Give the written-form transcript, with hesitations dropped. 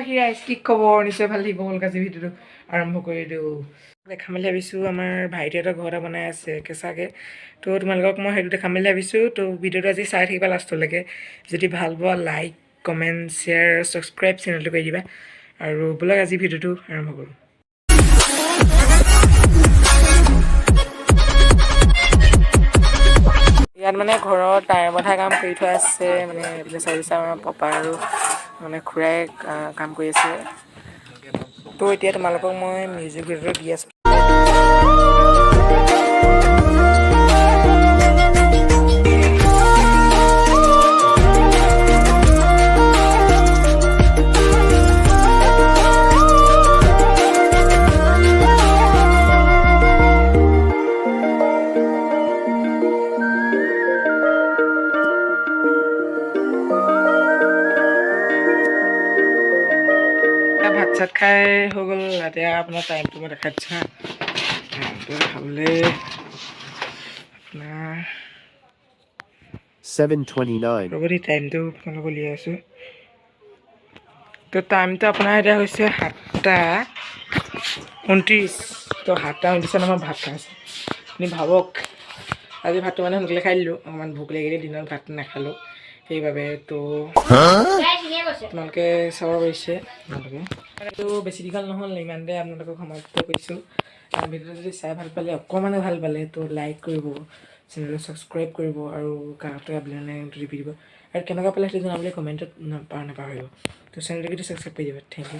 বাহিৰে আইচ কি খবৰ নিশ্চয় ভাল লাগিব হ'ল আজি ভিডিঅ'টো আৰম্ভ কৰি দিওঁ দেখাম বুলি ভাবিছোঁ আমাৰ ভাইটিহঁতৰ ঘৰ এটা বনাই আছে কেঁচাকৈ তো তোমালোকক মই সেইটো দেখাম বুলি ভাবিছোঁ তো ভিডিঅ'টো আজি চাই থাকিবা লাষ্টলৈকে যদি ভাল পোৱা লাইক কমেণ্ট শ্বেয়াৰ ছাবস্ক্ৰাইব চেনেলটো কৰি দিবা আৰু ব'লক আজি ভিডিঅ'টো আৰম্ভ কৰোঁ ইয়াত মানে ঘৰৰ টায়াৰ বন্ধা কাম কৰি থোৱা আছে মানে চাৰিচা আমাৰ পাপা আৰু মানে খুৰাই কাম কৰি আছে তো এতিয়া তোমালোকক মই মিউজিক ভিডিঅ'টো দি আছোঁ ভাত চাত খাই হৈ গ'ল এতিয়া আপোনাৰ টাইমটো মই দেখাই দিছোঁ হা টাইমটো খাবলৈ আপোনাৰ 7:29 ৰ'ব দেই টাইমটো আপোনালোকক উলিয়াই আছোঁ তো টাইমটো আপোনাৰ এতিয়া হৈছে 7:29 তো 7:29 আমাৰ ভাত খাইছোঁ আপুনি ভাবক আজি ভাতটো মানে সোনকালে খাই দিলোঁ অকণমান ভোক লাগিলে দিনত ভাত নাখালোঁ সেইবাবে তো তোমালোকে চাব পাৰিছে আপোনালোকে এইটো বেছি দীঘল নহ'ল ইমানতে আপোনালোকক সমাপ্ত কৰিছোঁ ভিডিঅ'টো যদি চাই ভাল পালে অকণমানে ভাল পালে তো লাইক কৰিব চেনেলটো ছাবস্ক্ৰাইব কৰিব আৰু কাষতে আপুনি টিপি দিব আৰু কেনেকুৱা পালে সেইটো জনাবলৈ কমেণ্টত নাপাহৰিব তো চেনেলটো ছাবস্ক্ৰাইব কৰি দিব থেংক ইউ